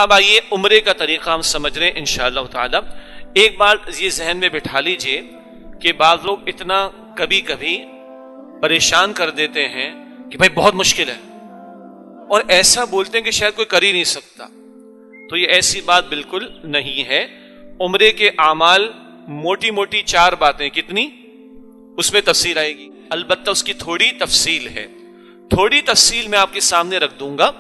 اب آئیے عمرے کا طریقہ ہم سمجھ رہے ہیں انشاءاللہ تعالی۔ ایک بات یہ ذہن میں بٹھا لیجئے کہ بعض لوگ اتنا کبھی کبھی پریشان کر دیتے ہیں کہ بھائی بہت مشکل ہے، اور ایسا بولتے ہیں کہ شاید کوئی کر ہی نہیں سکتا۔ تو یہ ایسی بات بالکل نہیں ہے۔ عمرے کے اعمال موٹی موٹی 4 باتیں، کتنی؟ اس میں تفصیل آئے گی، البتہ اس کی تھوڑی تفصیل ہے، تھوڑی تفصیل میں آپ کے سامنے رکھ دوں گا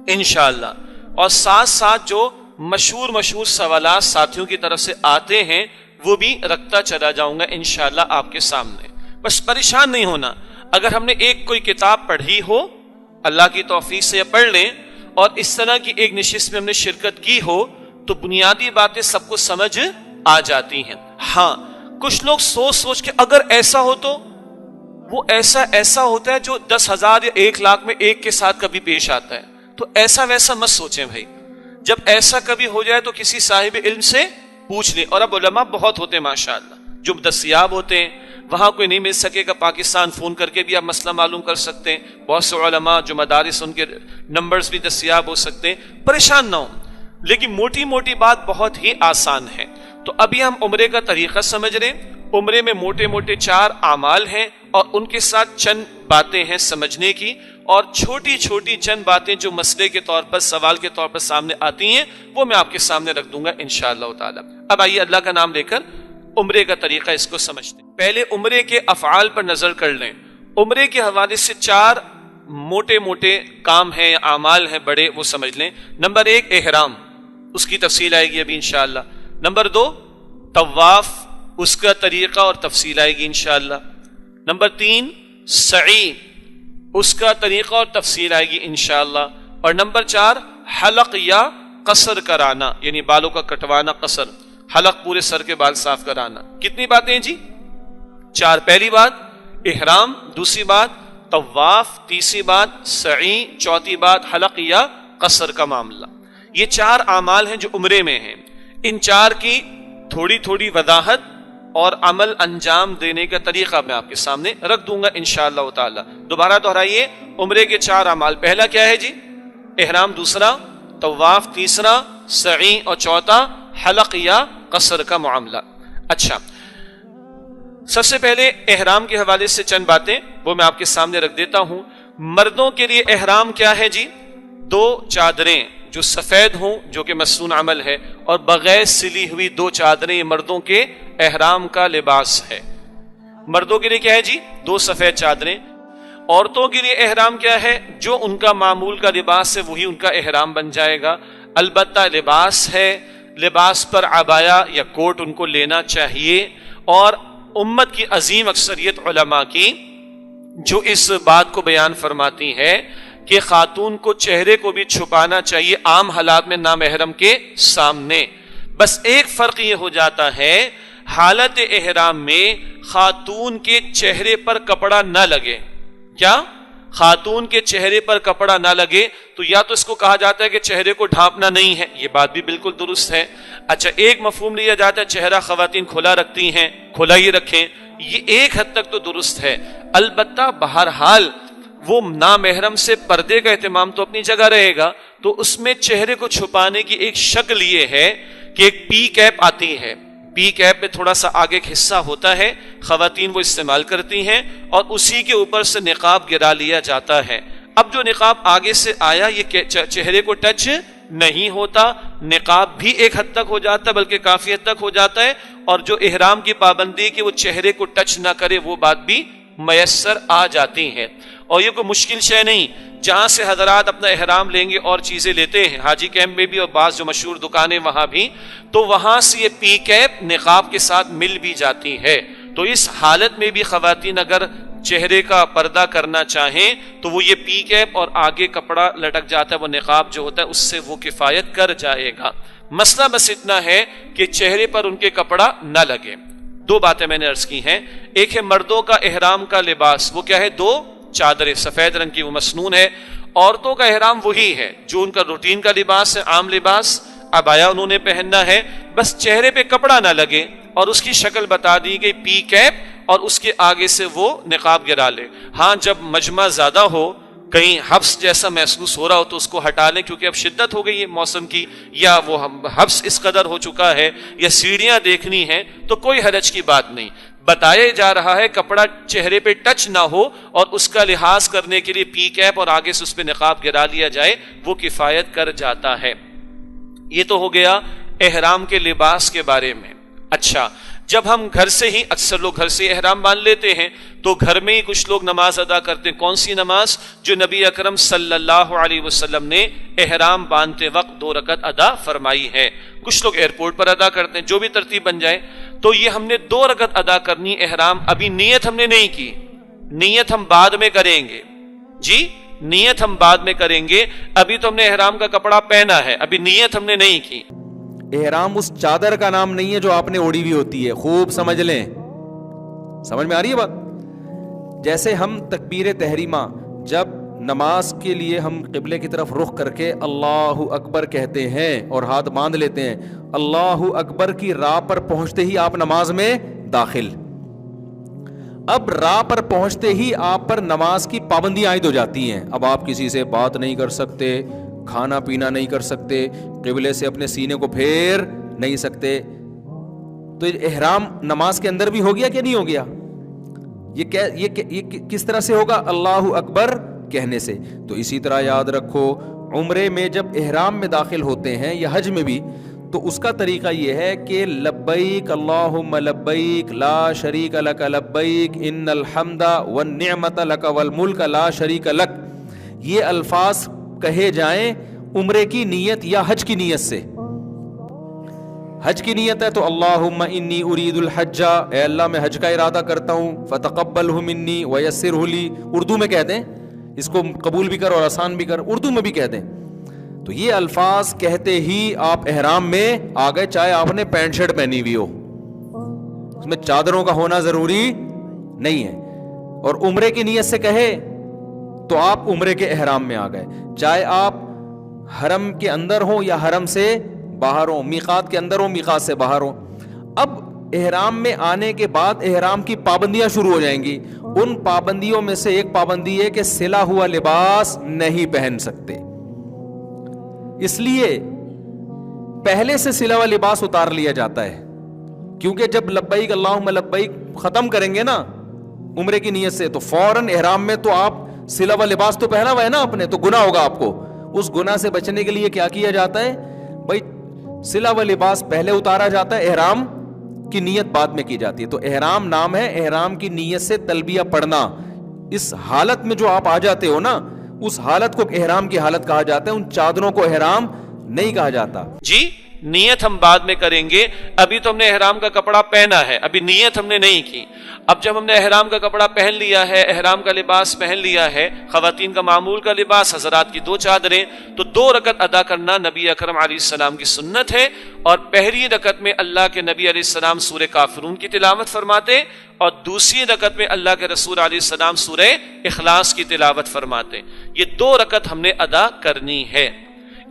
انشاءاللہ، اور ساتھ ساتھ جو مشہور سوالات ساتھیوں کی طرف سے آتے ہیں وہ بھی رکھتا چلا جاؤں گا انشاءاللہ آپ کے سامنے۔ بس پریشان نہیں ہونا، اگر ہم نے ایک کوئی کتاب پڑھی ہو اللہ کی توفیق سے پڑھ لیں، اور اس طرح کی ایک نشست میں ہم نے شرکت کی ہو تو بنیادی باتیں سب کو سمجھ آ جاتی ہیں۔ ہاں کچھ لوگ سوچ کے اگر ایسا ہو تو وہ ایسا ہوتا ہے جو 10,000 یا 1,00,000 میں ایک کے ساتھ کبھی پیش آتا ہے، تو ایسا ویسا مت سوچیں بھائی۔ جب ایسا کبھی ہو جائے تو کسی صاحب علم سے پوچھ لیں، اور اب علماء بہت ہوتے ہیں ماشاءاللہ جو دستیاب ہوتے ہیں، وہاں کوئی نہیں مل سکے گا پاکستان فون کر کے بھی آپ مسئلہ معلوم کر سکتے ہیں، بہت سے علماء جو مدارس ان کے نمبرز بھی دستیاب ہو سکتے ہیں، پریشان نہ ہو۔ لیکن موٹی موٹی بات بہت ہی آسان ہے۔ تو ابھی ہم عمرے کا طریقہ سمجھ رہے ہیں۔ عمرے میں موٹے موٹے 4 اعمال ہیں، اور ان کے ساتھ چند باتیں ہیں سمجھنے کی، اور چھوٹی چھوٹی چند باتیں جو مسئلے کے طور پر، سوال کے طور پر سامنے آتی ہیں وہ میں آپ کے سامنے رکھ دوں گا انشاءاللہ تعالی۔ اب آئیے اللہ کا نام لے کر عمرے کا طریقہ اس کو سمجھتے ہیں۔ پہلے عمرے کے افعال پر نظر کر لیں۔ عمرے کے حوالے سے 4 موٹے موٹے کام ہیں، اعمال ہیں بڑے، وہ سمجھ لیں۔ نمبر 1 احرام، اس کی تفصیل آئے گی ابھی انشاءاللہ۔ نمبر 2 طواف، اس کا طریقہ اور تفصیل آئے گی انشاءاللہ۔ نمبر 3 سعی، اس کا طریقہ اور تفصیل آئے گی انشاءاللہ۔ اور نمبر 4 حلق یا قصر کرانا، یعنی بالوں کا کٹوانا، قصر، حلق پورے سر کے بال صاف کرانا۔ کتنی باتیں ہیں جی؟ 4۔ پہلی بات احرام، دوسری بات طواف، تیسری بات سعی، چوتھی بات حلق یا قصر کا معاملہ۔ یہ 4 اعمال ہیں جو عمرے میں ہیں۔ ان 4 کی تھوڑی تھوڑی وضاحت اور عمل انجام دینے کا طریقہ میں آپ کے سامنے رکھ دوں گا انشاءاللہ تعالی۔ دوبارہ دہرائیے، عمرے کے 4 اعمال، پہلا کیا ہے جی؟ احرام، دوسرا طواف، تیسرا سعی، اور چوتھا حلق یا قصر کا معاملہ۔ اچھا، سب سے پہلے احرام کے حوالے سے چند باتیں وہ میں آپ کے سامنے رکھ دیتا ہوں۔ مردوں کے لیے احرام کیا ہے جی؟ 2 چادریں جو سفید ہوں، جو کہ مسنون عمل ہے، اور بغیر سلی ہوئی 2 چادریں، یہ مردوں کے احرام کا لباس ہے۔ مردوں کے لیے کیا ہے جی؟ 2 سفید چادریں۔ عورتوں کے لیے احرام کیا ہے؟ جو ان کا معمول کا لباس ہے وہی ان کا احرام بن جائے گا، البتہ لباس ہے، لباس پر عبایا یا کوٹ ان کو لینا چاہیے۔ اور امت کی عظیم اکثریت علماء کی جو اس بات کو بیان فرماتی ہے کہ خاتون کو چہرے کو بھی چھپانا چاہیے عام حالات میں نامحرم کے سامنے۔ بس ایک فرق یہ ہو جاتا ہے، حالت احرام میں خاتون کے چہرے پر کپڑا نہ لگے۔ کیا؟ خاتون کے چہرے پر کپڑا نہ لگے تو یا تو اس کو کہا جاتا ہے کہ چہرے کو ڈھانپنا نہیں ہے، یہ بات بھی بالکل درست ہے۔ اچھا، ایک مفہوم لیا جاتا ہے چہرہ خواتین کھلا رکھتی ہیں، کھلا ہی رکھیں، یہ ایک حد تک تو درست ہے، البتہ بہرحال وہ نامحرم سے پردے کا اہتمام تو اپنی جگہ رہے گا۔ تو اس میں چہرے کو چھپانے کی ایک شکل یہ ہے کہ ایک پی کیپ آتی ہے، پی کیپ میں تھوڑا سا آگے ایک حصہ ہوتا ہے، خواتین وہ استعمال کرتی ہیں، اور اسی کے اوپر سے نقاب گرا لیا جاتا ہے۔ اب جو نقاب آگے سے آیا یہ چہرے کو ٹچ نہیں ہوتا، نقاب بھی ایک حد تک ہو جاتا ہے، بلکہ کافی حد تک ہو جاتا ہے، اور جو احرام کی پابندی کہ وہ چہرے کو ٹچ نہ کرے وہ بات بھی میسر آ جاتی ہے۔ اور یہ کوئی مشکل شے نہیں، جہاں سے حضرات اپنا احرام لیں گے اور چیزیں لیتے ہیں، حاجی کیمپ میں بھی اور بعض جو مشہور دکانیں وہاں بھی، تو وہاں سے یہ پی کیپ نقاب کے ساتھ مل بھی جاتی ہے۔ تو اس حالت میں بھی خواتین اگر چہرے کا پردہ کرنا چاہیں تو وہ یہ پی کیپ اور آگے کپڑا لٹک جاتا ہے، وہ نقاب جو ہوتا ہے اس سے وہ کفایت کر جائے گا۔ مسئلہ بس اتنا ہے کہ چہرے پر ان کے کپڑا نہ لگے۔ 2 باتیں میں نے عرض کی ہیں، ایک ہے مردوں کا احرام کا لباس، وہ کیا ہے؟ 2 چادریں سفید رنگ کی، وہ مسنون ہے۔ عورتوں کا احرام وہی ہے جو ان کا روٹین کا لباس ہے، عام لباس، عبایا انہوں نے پہننا ہے، بس چہرے پہ کپڑا نہ لگے، اور اس کی شکل بتا دی گئی پی کیپ، اور اس کے آگے سے وہ نقاب گرا لے۔ ہاں جب مجمع زیادہ ہو کہیں حبس جیسا محسوس ہو رہا ہو تو اس کو ہٹا لیں، کیونکہ اب شدت ہو گئی ہے موسم کی، یا وہ حبس اس قدر ہو چکا ہے، یا سیڑھیاں دیکھنی ہیں، تو کوئی حرج کی بات نہیں۔ بتایا جا رہا ہے کپڑا چہرے پہ ٹچ نہ ہو اور اس کا لحاظ کرنے کے لیے پی کیپ اور آگے سے اس پہ نقاب گرا لیا جائے، وہ کفایت کر جاتا ہے۔ یہ تو ہو گیا احرام کے لباس کے بارے میں۔ اچھا، جب ہم گھر سے ہی، اکثر لوگ گھر سے احرام باندھ لیتے ہیں، تو گھر میں ہی کچھ لوگ نماز ادا کرتے ہیں۔ کون سی نماز؟ جو نبی اکرم صلی اللہ علیہ وسلم نے احرام باندھتے وقت 2 رکعت ادا فرمائی ہے۔ کچھ لوگ ایئرپورٹ پر ادا کرتے ہیں، جو بھی ترتیب بن جائے۔ تو یہ ہم نے 2 رکعت ادا کرنی احرام، ابھی نیت ہم نے نہیں کی، نیت ہم بعد میں کریں گے۔ جی، نیت ہم بعد میں کریں گے، ابھی تو ہم نے احرام کا کپڑا پہنا ہے، ابھی نیت ہم نے نہیں کی۔ احرام اس چادر کا نام نہیں ہے جو آپ نے اوڑھی ہوئی ہوتی ہے، خوب سمجھ لیں۔ سمجھ میں آ رہی ہے بات؟ جیسے ہم تکبیر تحریمہ جب نماز کے لیے ہم قبلے کی طرف رخ کر کے اللہ اکبر کہتے ہیں اور ہاتھ باندھ لیتے ہیں، اللہ اکبر کی راہ پر پہنچتے ہی آپ نماز میں داخل۔ اب راہ پر پہنچتے ہی آپ پر نماز کی پابندیاں عائد ہو جاتی ہیں۔ اب آپ کسی سے بات نہیں کر سکتے، کھانا پینا نہیں کر سکتے، قبلے سے اپنے سینے کو پھیر نہیں سکتے۔ تو احرام نماز کے اندر بھی ہو گیا کہ نہیں ہو گیا؟ یہ کس طرح سے ہوگا؟ اللہ اکبر کہنے سے۔ تو اسی طرح یاد رکھو، عمرے میں جب احرام میں داخل ہوتے ہیں یا حج میں بھی، تو اس کا طریقہ یہ ہے کہ لبیک اللہم لبیک لا شریک لک لبیک ان الحمد والنعمت لک والملک لا شریک لک، یہ الفاظ کہے جائیں عمرے کی نیت یا حج کی نیت سے۔ حج کی نیت ہے تو اللہم انی ارید الحج، اے اللہ میں حج کا ارادہ کرتا ہوں، فتقبلہ منی ویسرہ لی، اردو میں کہہ دیں، اس کو قبول بھی کر اور آسان بھی کر، اردو میں بھی کہہ دیں۔ تو یہ الفاظ کہتے ہی آپ احرام میں آ گئے، چاہے آپ نے پینٹ شرٹ پہنی ہوئی ہو، اس میں چادروں کا ہونا ضروری نہیں ہے۔ اور عمرے کی نیت سے کہے تو آپ عمرے کے احرام میں آ گئے، چاہے آپ حرم کے اندر ہوں یا حرم سے باہر ہوں، میقات کے اندر ہوں میقات سے باہر ہوں۔ اب احرام میں آنے کے بعد احرام کی پابندیاں شروع ہو جائیں گی۔ ان پابندیوں میں سے ایک پابندی ہے کہ سلا ہوا لباس نہیں پہن سکتے، اس لیے پہلے سے سلا ہوا لباس اتار لیا جاتا ہے، کیونکہ جب لبیک اللہم لبیک ختم کریں گے نا عمرے کی نیت سے، تو فوراً احرام میں تو آپ سلا ہوا لباس تو پہنا ہوا ہے نا آپ نے، تو گناہ ہوگا آپ کو۔ اس گناہ سے بچنے کے لیے کیا کیا جاتا ہے بھائی؟ سلا ہوا لباس پہلے اتارا جاتا ہے، احرام کی نیت بعد میں کی جاتی ہے۔ تو احرام نام ہے احرام کی نیت سے تلبیہ پڑھنا۔ اس حالت میں جو آپ آ جاتے ہو نا، اس حالت کو احرام کی حالت کہا جاتا ہے، ان چادروں کو احرام نہیں کہا جاتا۔ جی، نیت ہم بعد میں کریں گے، ابھی تو ہم نے احرام کا کپڑا پہنا ہے، ابھی نیت ہم نے نہیں کی۔ اب جب ہم نے احرام کا کپڑا پہن لیا ہے، احرام کا لباس پہن لیا ہے، خواتین کا معمول کا لباس، حضرات کی 2 چادریں، تو 2 رکعت ادا کرنا نبی اکرم علیہ السلام کی سنت ہے۔ اور پہلی رکعت میں اللہ کے نبی علیہ السلام سورہ کافرون کی تلاوت فرماتے، اور دوسری رکعت میں اللہ کے رسول علیہ السلام سورہ اخلاص کی تلاوت فرماتے۔ یہ 2 رکعت ہم نے ادا کرنی ہے۔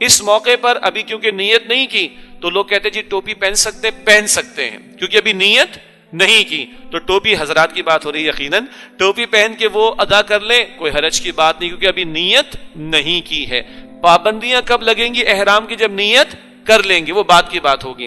اس موقع پر ابھی کیونکہ نیت نہیں کی تو لوگ کہتے جی ٹوپی پہن سکتے ہیں، کیونکہ ابھی نیت نہیں کی، تو ٹوپی حضرات کی بات ہو رہی ہے، یقیناً ٹوپی پہن کے وہ ادا کر لیں، کوئی حرج کی بات نہیں، کیونکہ ابھی نیت نہیں کی ہے۔ پابندیاں کب لگیں گی؟ احرام کی جب نیت کر لیں گے، وہ بات کی بات ہوگی۔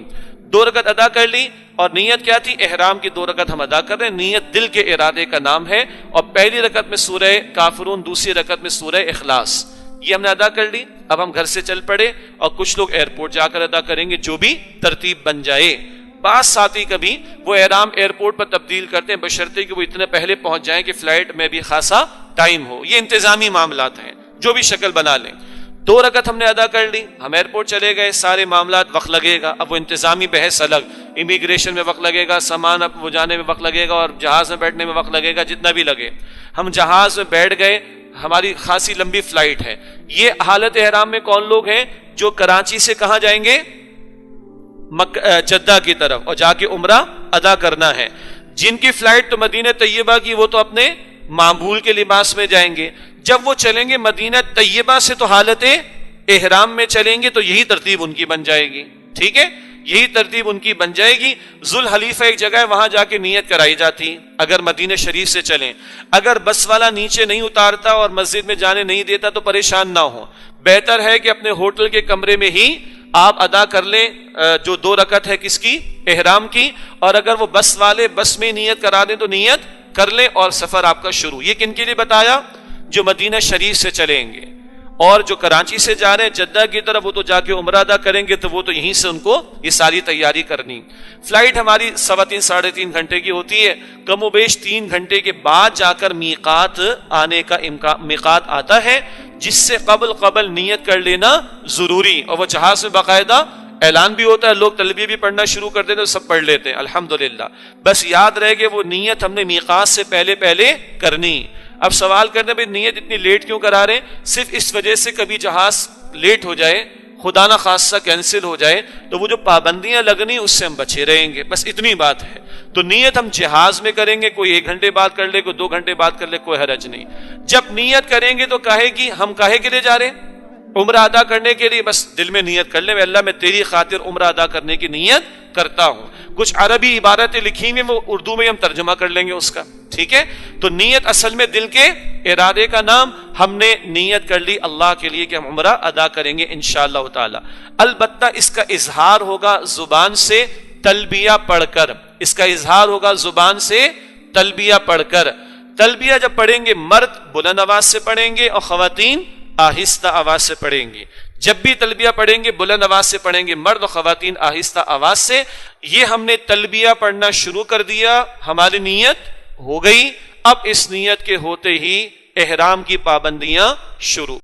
2 رکعت ادا کر لی، اور نیت کیا تھی؟ احرام کی 2 رکعت ہم ادا کر رہے ہیں، نیت دل کے ارادے کا نام ہے۔ اور پہلی رکعت میں سورہ کافرون، دوسری رکعت میں سورہ اخلاص، یہ ہم نے ادا کر لی۔ اب ہم گھر سے چل پڑے، اور کچھ لوگ ایئرپورٹ جا کر ادا کریں گے، جو بھی ترتیب بن جائے۔ بعض ساتھی کبھی وہ احرام ایئرپورٹ پر تبدیل کرتے ہیں، بشرطے کہ وہ اتنے پہلے پہنچ جائیں کہ فلائٹ میں بھی خاصا ٹائم ہو۔ یہ انتظامی معاملات ہیں، جو بھی شکل بنا لیں۔ 2 رکعت ہم نے ادا کر لی، ہم ایئرپورٹ چلے گئے، سارے معاملات، وقت لگے گا، اب وہ انتظامی بحث الگ، امیگریشن میں وقت لگے گا، سامان اب وہ جانے میں وقت لگے گا، اور جہاز میں بیٹھنے میں وقت لگے گا، جتنا بھی لگے۔ ہم جہاز میں بیٹھ گئے، ہماری خاصی لمبی فلائٹ ہے۔ یہ حالت احرام میں کون لوگ ہیں جو کراچی سے کہاں جائیں گے؟ جدہ کی طرف، اور جا کے عمرہ ادا کرنا ہے۔ جن کی فلائٹ تو مدینہ طیبہ کی، وہ تو اپنے معمول کے لباس میں جائیں گے۔ جب وہ چلیں گے مدینہ طیبہ سے تو حالت احرام میں چلیں گے تو یہی ترتیب ان کی بن جائے گی. ٹھیک ہے, یہی ترتیب ان کی بن جائے گی. ذوالحلیفہ ایک جگہ ہے, وہاں جا کے نیت کرائی جاتی اگر مدینہ شریف سے چلیں. اگر بس والا نیچے نہیں اتارتا اور مسجد میں جانے نہیں دیتا تو پریشان نہ ہو, بہتر ہے کہ اپنے ہوٹل کے کمرے میں ہی آپ ادا کر لیں جو 2 رکعت ہے کس کی, احرام کی. اور اگر وہ بس والے بس میں نیت کرا دیں تو نیت کر لیں اور سفر آپ کا شروع. یہ کن کے لیے بتایا؟ جو مدینہ شریف سے چلیں گے. اور جو کراچی سے جا رہے ہیں جدہ کی طرف, وہ تو جا کے عمرہ ادا کریں گے, تو وہ تو یہیں سے ان کو یہ ساری تیاری کرنی. فلائٹ ہماری 3.25 ساڑھے 3 گھنٹے کی ہوتی ہے, کم و بیش 3 گھنٹے کے بعد جا کر میقات آنے کا میقات آتا ہے, جس سے قبل نیت کر لینا ضروری. اور وہ جہاز میں باقاعدہ اعلان بھی ہوتا ہے, لوگ تلبیہ بھی پڑھنا شروع کر دیتے ہیں, سب پڑھ لیتے ہیں الحمدللہ. بس یاد رہے کہ وہ نیت ہم نے میقات سے پہلے کرنی. اب سوال کرتے ہیں بھئی نیت اتنی لیٹ کیوں کرا رہے ہیں؟ صرف اس وجہ سے کبھی جہاز لیٹ ہو جائے, خدا نہ خاصہ کینسل ہو جائے, تو وہ جو پابندیاں لگنی اس سے ہم بچے رہیں گے. بس اتنی بات ہے. تو نیت ہم جہاز میں کریں گے, کوئی 1 گھنٹے بعد کر لے, کوئی 2 گھنٹے بعد کر لے, کوئی حرج نہیں. جب نیت کریں گے تو کہے گی ہم کاہے کے لیے جا رہے ہیں؟ عمرہ ادا کرنے کے لیے. بس دل میں نیت کر لیں, اللہ میں تیری خاطر عمرہ ادا کرنے کی نیت کرتا ہوں. کچھ عربی عبارتیں لکھی ہوئی, وہ اردو میں ہم ترجمہ کر لیں گے اس کا. ٹھیک ہے, تو نیت اصل میں دل کے ارادے کا نام. ہم نے نیت کر لی اللہ کے لیے کہ ہم عمرہ ادا کریں گے انشاءاللہ تعالی. البتہ اس کا اظہار ہوگا زبان سے تلبیہ پڑھ کر. اس کا اظہار ہوگا زبان سے تلبیہ پڑھ کر. تلبیہ جب پڑھیں گے مرد بلند آواز سے پڑھیں گے اور خواتین آہستہ آواز سے پڑھیں گے. جب بھی تلبیہ پڑھیں گے بلند آواز سے پڑھیں گے مرد اور خواتین آہستہ آواز سے. یہ ہم نے تلبیہ پڑھنا شروع کر دیا, ہماری نیت ہو گئی. اب اس نیت کے ہوتے ہی احرام کی پابندیاں شروع.